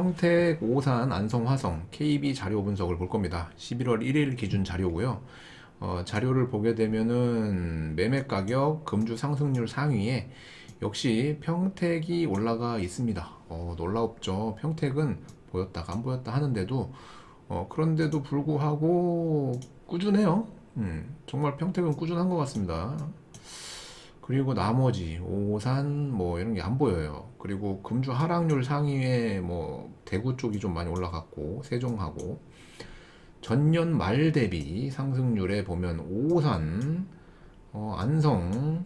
평택, 오산, 안성, 화성 KB 자료 분석을 볼 겁니다. 11월 1일 기준 자료고요. 자료를 보게 되면은 매매 가격, 금주 상승률 상위에 역시 평택이 올라가 있습니다. 놀랍죠. 평택은 보였다가 안 보였다 하는데도 그런데도 불구하고 꾸준해요. 정말 평택은 꾸준한 것 같습니다. 그리고 나머지 오산 뭐 이런 게 안 보여요. 그리고 금주 하락률 상위에 뭐 대구 쪽이 좀 많이 올라갔고 세종하고 전년 말 대비 상승률에 보면 오산, 안성,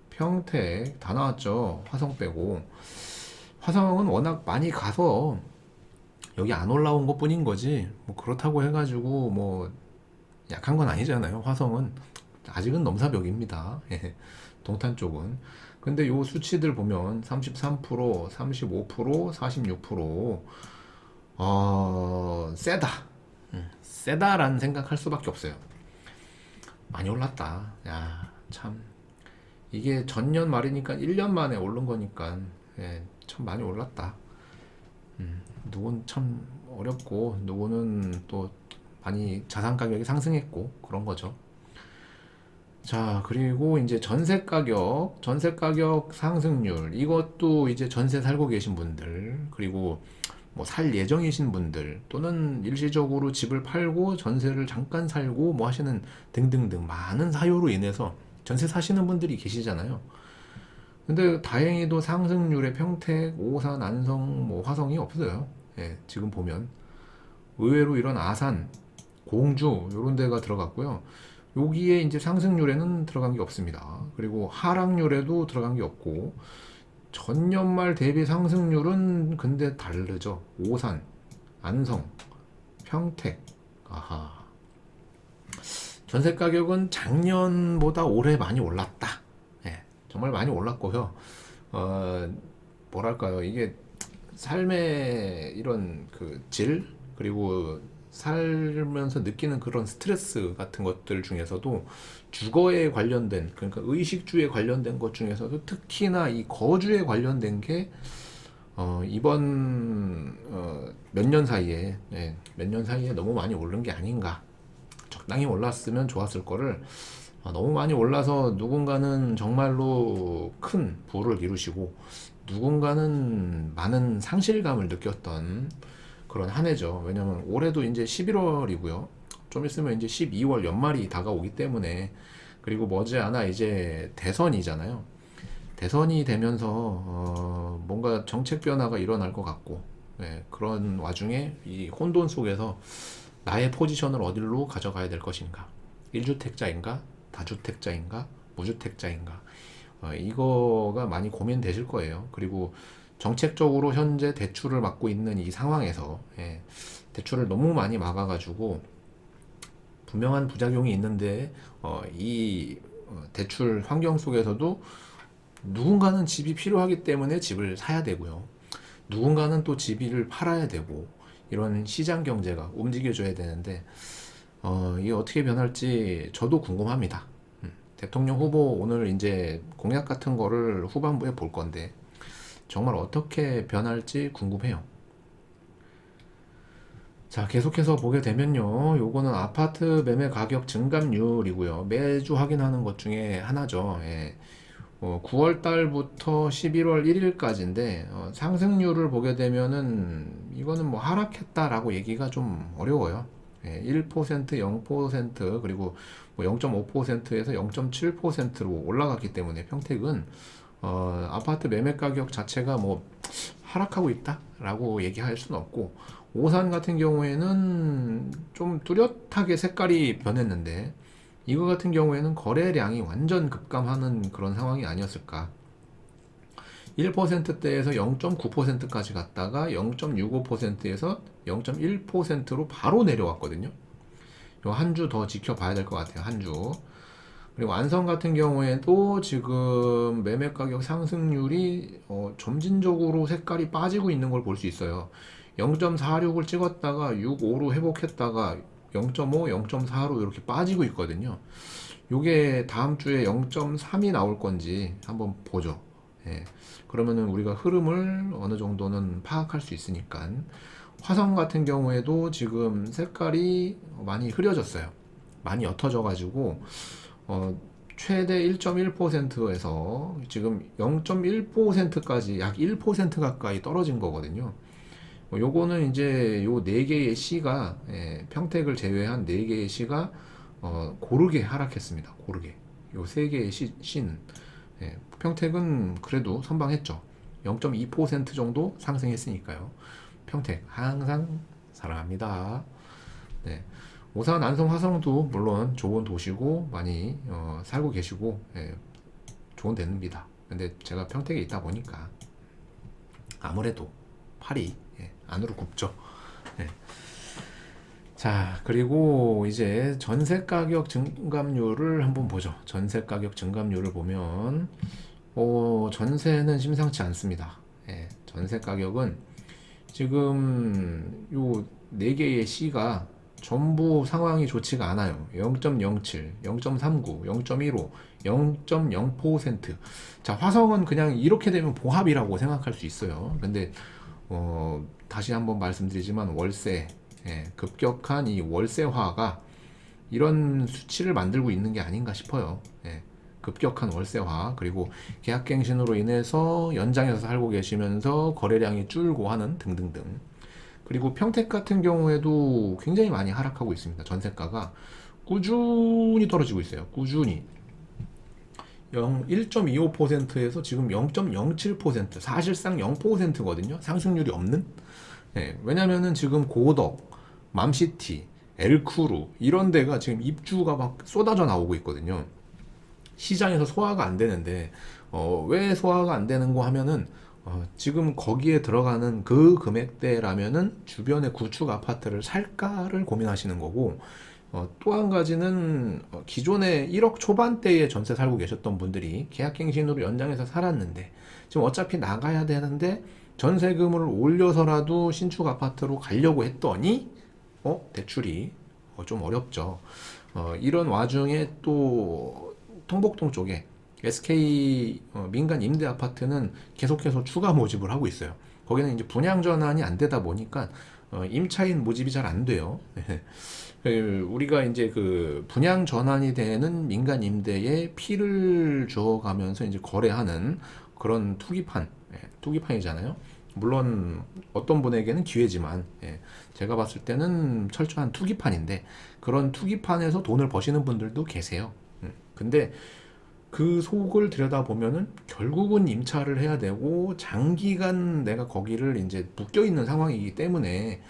평택 다 나왔죠. 화성 빼고 화성은 워낙 많이 가서 여기 안 올라온 것 뿐인 거지 뭐 그렇다고 해가지고 뭐 약한 건 아니잖아요. 화성은 아직은 넘사벽입니다. 예, 동탄 쪽은. 근데 요 수치들 보면 33%, 35%, 46%, 세다. 세다라는 생각할 수밖에 없어요. 많이 올랐다. 야, 참. 이게 전년 말이니까 1년 만에 오른 거니까, 예, 참 많이 올랐다. 누군 참 어렵고, 누구는 또 많이 자산 가격이 상승했고, 그런 거죠. 자, 그리고 이제 전세 가격 상승률, 이것도 이제 전세 살고 계신 분들, 그리고 뭐 살 예정이신 분들, 또는 일시적으로 집을 팔고 전세를 잠깐 살고 뭐 하시는 등등등 많은 사유로 인해서 전세 사시는 분들이 계시잖아요. 근데 다행히도 상승률에 평택, 오산, 안성, 뭐 화성이 없어요. 예, 지금 보면. 의외로 이런 아산, 공주, 요런 데가 들어갔고요. 여기에 이제 상승률에는 들어간 게 없습니다. 그리고 하락률에도 들어간 게 없고, 전년 말 대비 상승률은 근데 다르죠. 오산, 안성, 평택. 아하. 전세 가격은 작년보다 올해 많이 올랐다. 예, 정말 많이 올랐고요. 어, 뭐랄까요. 이게 삶의 이런 그 질, 그리고 살면서 느끼는 그런 스트레스 같은 것들 중에서도 주거에 관련된, 그러니까 의식주에 관련된 것 중에서도 특히나 이 거주에 관련된 게 이번 몇 년 사이에, 몇 년 사이에 너무 많이 오른 게 아닌가. 적당히 올랐으면 좋았을 거를 너무 많이 올라서 누군가는 정말로 큰 부를 이루시고 누군가는 많은 상실감을 느꼈던 그런 한 해죠. 왜냐면 올해도 이제 11월이고요. 좀 있으면 이제 12월 연말이 다가오기 때문에, 그리고 머지않아 이제 대선이잖아요. 대선이 되면서 뭔가 정책 변화가 일어날 것 같고, 예, 그런 와중에 이 혼돈 속에서 나의 포지션을 어디로 가져가야 될 것인가? 1주택자인가? 다주택자인가? 무주택자인가? 이거가 많이 고민되실 거예요. 그리고 정책적으로 현재 대출을 막고 있는 이 상황에서, 예, 대출을 너무 많이 막아가지고 분명한 부작용이 있는데 이 대출 환경 속에서도 누군가는 집이 필요하기 때문에 집을 사야 되고요. 누군가는 또 집을 팔아야 되고, 이런 시장 경제가 움직여줘야 되는데 이게 어떻게 변할지 저도 궁금합니다. 대통령 후보 오늘 이제 공약 같은 거를 후반부에 볼 건데 정말 어떻게 변할지 궁금해요. 자, 계속해서 보게 되면요. 요거는 아파트 매매 가격 증감률이고요. 매주 확인하는 것 중에 하나죠. 예. 9월 달부터 11월 1일까지인데 상승률을 보게 되면은 이거는 뭐 하락했다라고 얘기가 좀 어려워요. 예, 1%, 0% 그리고 뭐 0.5%에서 0.7%로 올라갔기 때문에 평택은 아파트 매매 가격 자체가 뭐 하락하고 있다라고 얘기할 수는 없고, 오산 같은 경우에는 좀 뚜렷하게 색깔이 변했는데 이거 같은 경우에는 거래량이 완전 급감하는 그런 상황이 아니었을까. 1%대에서 0.9%까지 갔다가 0.65%에서 0.1%로 바로 내려왔거든요. 요 한 주 더 지켜봐야 될 것 같아요. 한 주. 그리고 안성 같은 경우에도 지금 매매 가격 상승률이 점진적으로 색깔이 빠지고 있는 걸 볼 수 있어요. 0.46을 찍었다가 6.5로 회복했다가 0.5, 0.4로 이렇게 빠지고 있거든요. 요게 다음 주에 0.3이 나올 건지 한번 보죠. 예. 그러면은 우리가 흐름을 어느 정도는 파악할 수 있으니까. 화성 같은 경우에도 지금 색깔이 많이 흐려졌어요. 많이 옅어져 가지고 최대 1.1%에서 지금 0.1%까지 약 1% 가까이 떨어진 거거든요. 요거는 이제 요 네 개의 C가 평택을 제외한 네 개의 C가 고르게 하락했습니다. 고르게. 요 세 개의 C는 평택은 그래도 선방했죠. 0.2% 정도 상승했으니까요. 평택 항상 사랑합니다. 네. 오산, 안성, 화성도 물론 좋은 도시고 많이 살고 계시고 좋은 데입니다. 근데 제가 평택에 있다 보니까 아무래도 팔이 안으로 굽죠. 네. 자, 그리고 이제 전세 가격 증감률을 한번 보죠. 전세 가격 증감률을 보면 전세는 심상치 않습니다. 전세 가격은 지금 요 네 개의 C가 전부 상황이 좋지가 않아요. 0.07, 0.39, 0.15, 0.0%. 자, 화성은 그냥 이렇게 되면 봉합이라고 생각할 수 있어요. 근데 다시 한번 말씀드리지만 월세, 급격한 이 월세화가 이런 수치를 만들고 있는 게 아닌가 싶어요. 급격한 월세화, 그리고 계약갱신으로 인해서 연장해서 살고 계시면서 거래량이 줄고 하는 등등등. 그리고 평택 같은 경우에도 굉장히 많이 하락하고 있습니다. 전세가가 꾸준히 떨어지고 있어요. 꾸준히 1.25%에서 지금 0.07%, 사실상 0%거든요. 상승률이 없는. 왜냐면은 지금 고덕, 맘시티, 엘크루 이런 데가 지금 입주가 막 쏟아져 나오고 있거든요. 시장에서 소화가 안 되는데 왜 소화가 안 되는 거 하면은 지금 거기에 들어가는 그 금액대라면은 주변의 구축 아파트를 살까를 고민하시는 거고, 또 한 가지는 기존에 1억 초반대에 전세 살고 계셨던 분들이 계약갱신으로 연장해서 살았는데 지금 어차피 나가야 되는데 전세금을 올려서라도 신축 아파트로 가려고 했더니 대출이 좀 어렵죠. 이런 와중에 또 통복동 쪽에 SK 민간 임대 아파트는 계속해서 추가 모집을 하고 있어요. 거기는 이제 분양 전환이 안 되다 보니까 임차인 모집이 잘 안 돼요. 우리가 이제 그 분양 전환이 되는 민간 임대에 피를 주어가면서 이제 거래하는 그런 투기판이잖아요. 물론 어떤 분에게는 기회지만 제가 봤을 때는 철저한 투기판인데 그런 투기판에서 돈을 버시는 분들도 계세요. 근데 그 속을 들여다보면은 결국은 임차를 해야 되고 장기간 내가 거기를 이제 묶여 있는 상황이기 때문에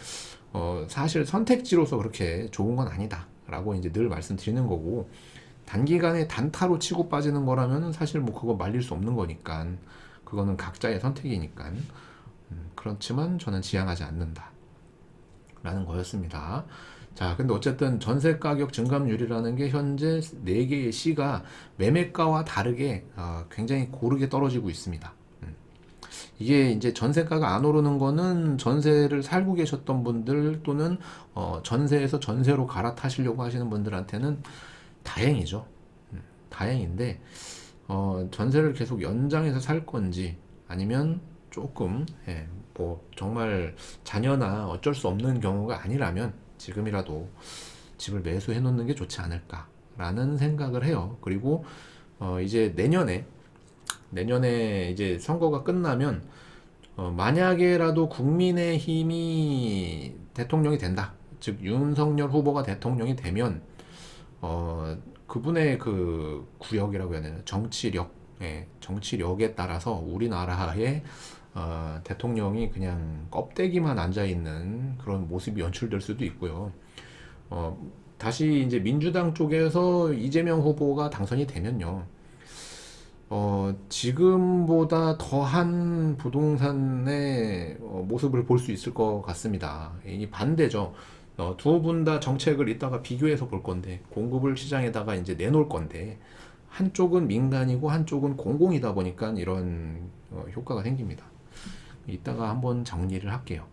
사실 선택지로서 그렇게 좋은 건 아니다라고 이제 늘 말씀드리는 거고, 단기간에 단타로 치고 빠지는 거라면은 사실 뭐 그거 말릴 수 없는 거니까 그거는 각자의 선택이니까. 그렇지만 저는 지향하지 않는다라는 거였습니다. 자, 근데 어쨌든 전세 가격 증감률이라는 게 현재 4개의 C가 매매가와 다르게 굉장히 고르게 떨어지고 있습니다. 이게 이제 전세가가 안 오르는 거는 전세를 살고 계셨던 분들 또는 전세에서 전세로 갈아타시려고 하시는 분들한테는 다행이죠. 다행인데 전세를 계속 연장해서 살 건지 아니면 조금 뭐 정말 자녀나 어쩔 수 없는 경우가 아니라면 지금이라도 집을 매수해 놓는 게 좋지 않을까라는 생각을 해요. 그리고 이제 내년에 이제 선거가 끝나면 만약에라도 국민의힘이 대통령이 된다. 즉 윤석열 후보가 대통령이 되면 그분의 그 구력이라고 해야 되나 정치력에 따라서 우리나라의 대통령이 그냥 껍데기만 앉아 있는 그런 모습이 연출될 수도 있고요. 다시 이제 민주당 쪽에서 이재명 후보가 당선이 되면요. 지금보다 더한 부동산의 모습을 볼 수 있을 것 같습니다. 이 반대죠. 두 분 다 정책을 이따가 비교해서 볼 건데, 공급을 시장에다가 이제 내놓을 건데, 한쪽은 민간이고 한쪽은 공공이다 보니까 이런 효과가 생깁니다. 이따가 한번 정리를 할게요.